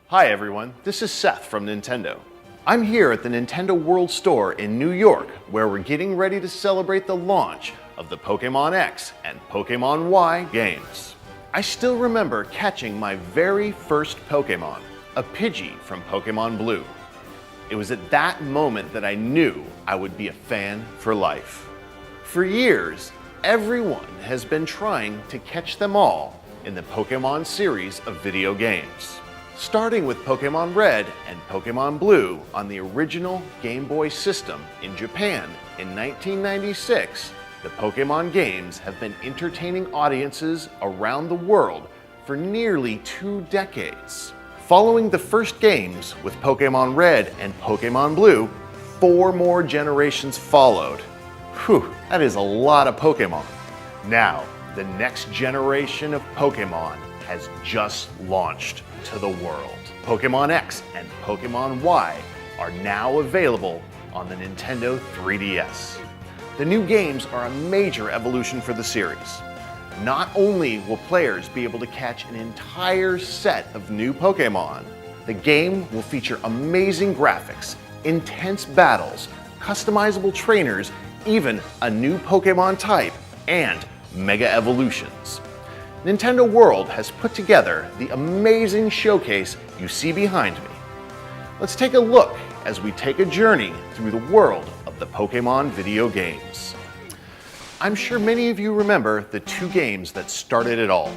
Hi everyone, this is Seth from Nintendo. I'm here at the Nintendo World Store in New York, where we're getting ready to celebrate the launch of the Pokémon X and Pokémon Y games. I still remember catching my very first Pokémon, a Pidgey from Pokémon Blue. It was at that moment that I knew I would be a fan for life. For years, everyone has been trying to catch them all in the Pokémon series of video games. Starting with Pokémon Red and Pokémon Blue on the original Game Boy system in Japan in 1996, the Pokémon games have been entertaining audiences around the world for nearly 2 decades. Following the first games with Pokémon Red and Pokémon Blue, 4 more generations followed. Whew, that is a lot of Pokémon. Now, the next generation of Pokémon has just launched to the world. Pokémon X and Pokémon Y are now available on the Nintendo 3DS. The new games are a major evolution for the series. Not only will players be able to catch an entire set of new Pokémon, the game will feature amazing graphics, intense battles, customizable trainers, even a new Pokémon type, and mega evolutions. Nintendo World has put together the amazing showcase you see behind me. Let's take a look as we take a journey through the world of the Pokémon video games. I'm sure many of you remember the 2 games that started it all,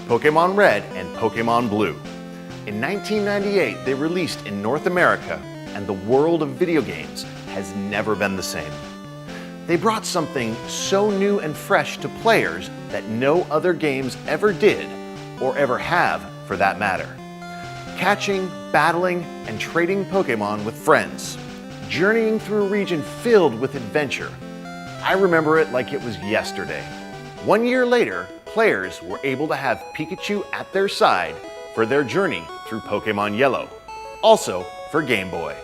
Pokémon Red and Pokémon Blue. In 1998, they released in North America, and the world of video games has never been the same. They brought something so new and fresh to players that no other games ever did, or ever have for that matter. Catching, battling, and trading Pokémon with friends. Journeying through a region filled with adventure. I remember it like it was yesterday. 1 year later, players were able to have Pikachu at their side for their journey through Pokémon Yellow, also for Game Boy.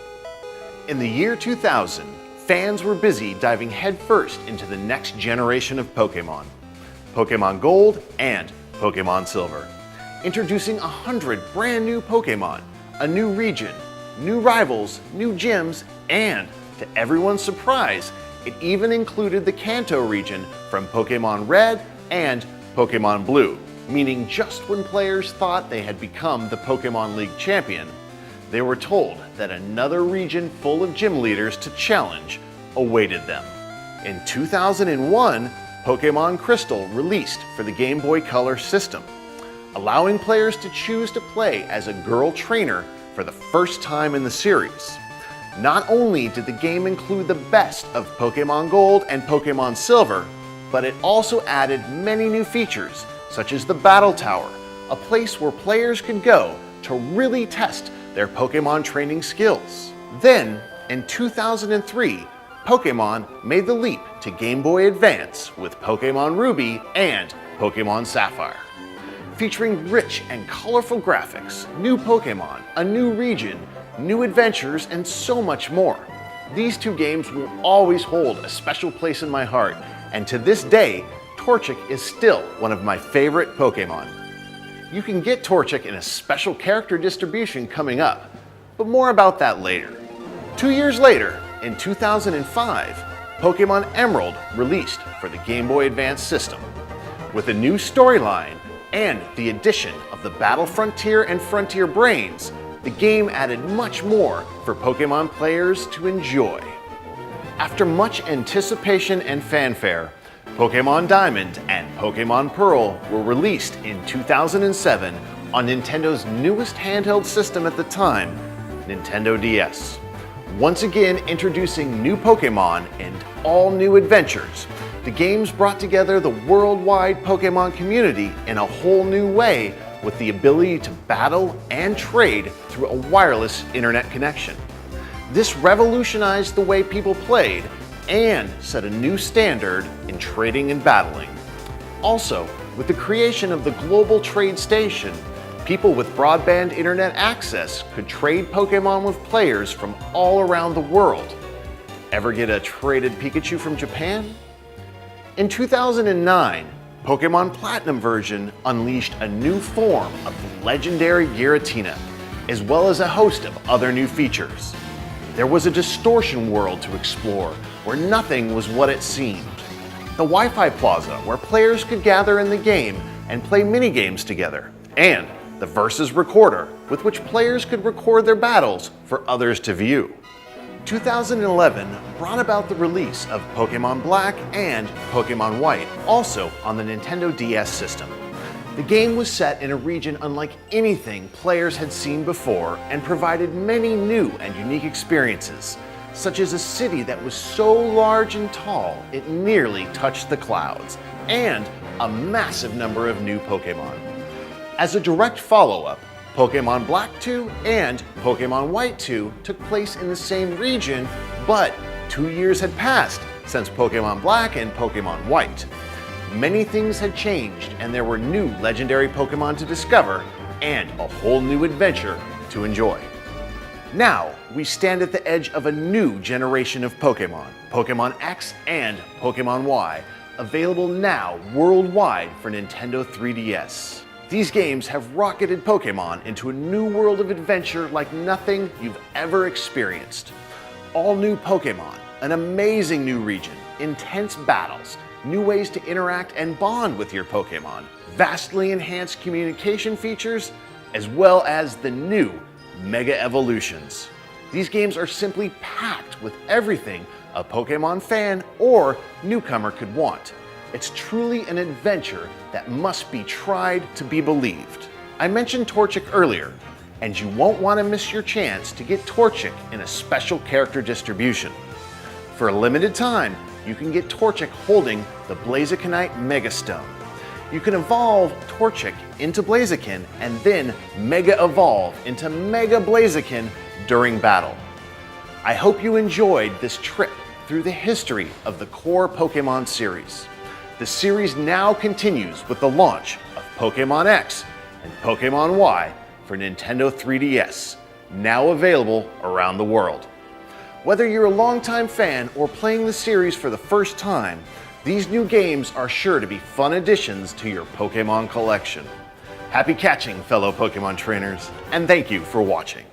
In the year 2000, fans were busy diving headfirst into the next generation of Pokémon, Pokémon Gold and Pokémon Silver, introducing 100 brand new Pokémon, a new region, new rivals, new gyms, and to everyone's surprise, it even included the Kanto region from Pokémon Red and Pokémon Blue, meaning just when players thought they had become the Pokémon League champion, they were told that another region full of gym leaders to challenge awaited them. In 2001, Pokémon Crystal released for the Game Boy Color system, allowing players to choose to play as a girl trainer for the first time in the series. Not only did the game include the best of Pokémon Gold and Pokémon Silver, but it also added many new features, such as the Battle Tower, a place where players could go to really test their Pokémon training skills. Then, in 2003, Pokémon made the leap to Game Boy Advance with Pokémon Ruby and Pokémon Sapphire. Featuring rich and colorful graphics, new Pokémon, a new region, new adventures, and so much more. These 2 games will always hold a special place in my heart, and to this day, Torchic is still one of my favorite Pokémon. You can get Torchic in a special character distribution coming up, but more about that later. 2 years later, in 2005, Pokémon Emerald released for the Game Boy Advance system. With a new storyline and the addition of the Battle Frontier and Frontier Brains, the game added much more for Pokémon players to enjoy. After much anticipation and fanfare, Pokémon Diamond and Pokémon Pearl were released in 2007 on Nintendo's newest handheld system at the time, Nintendo DS. Once again introducing new Pokémon and all new adventures, the games brought together the worldwide Pokémon community in a whole new way with the ability to battle and trade through a wireless internet connection. This revolutionized the way people played and set a new standard in trading and battling. Also, with the creation of the Global Trade Station, people with broadband internet access could trade Pokémon with players from all around the world. Ever get a traded Pikachu from Japan? In 2009, Pokémon Platinum version unleashed a new form of the legendary Giratina, as well as a host of other new features. There was a distortion world to explore, where nothing was what it seemed. The Wi-Fi Plaza, where players could gather in the game and play mini-games together. And the Versus Recorder, with which players could record their battles for others to view. 2011 brought about the release of Pokémon Black and Pokémon White, also on the Nintendo DS system. The game was set in a region unlike anything players had seen before and provided many new and unique experiences, such as a city that was so large and tall it nearly touched the clouds, and a massive number of new Pokémon. As a direct follow-up, Pokémon Black 2 and Pokémon White 2 took place in the same region, but 2 years had passed since Pokémon Black and Pokémon White. Many things had changed, and there were new legendary Pokémon to discover and a whole new adventure to enjoy. Now, we stand at the edge of a new generation of Pokémon, Pokémon X and Pokémon Y, available now worldwide for Nintendo 3DS. These games have rocketed Pokémon into a new world of adventure like nothing you've ever experienced. All new Pokémon, an amazing new region, intense battles, new ways to interact and bond with your Pokémon, vastly enhanced communication features, as well as the new Mega Evolutions. These games are simply packed with everything a Pokémon fan or newcomer could want. It's truly an adventure that must be tried to be believed. I mentioned Torchic earlier, and you won't want to miss your chance to get Torchic in a special character distribution. For a limited time, you can get Torchic holding the Blazikenite Megastone. You can evolve Torchic into Blaziken and then Mega Evolve into Mega Blaziken during battle. I hope you enjoyed this trip through the history of the core Pokémon series. The series now continues with the launch of Pokémon X and Pokémon Y for Nintendo 3DS, now available around the world. Whether you're a longtime fan or playing the series for the first time, these new games are sure to be fun additions to your Pokémon collection. Happy catching, fellow Pokémon trainers, and thank you for watching.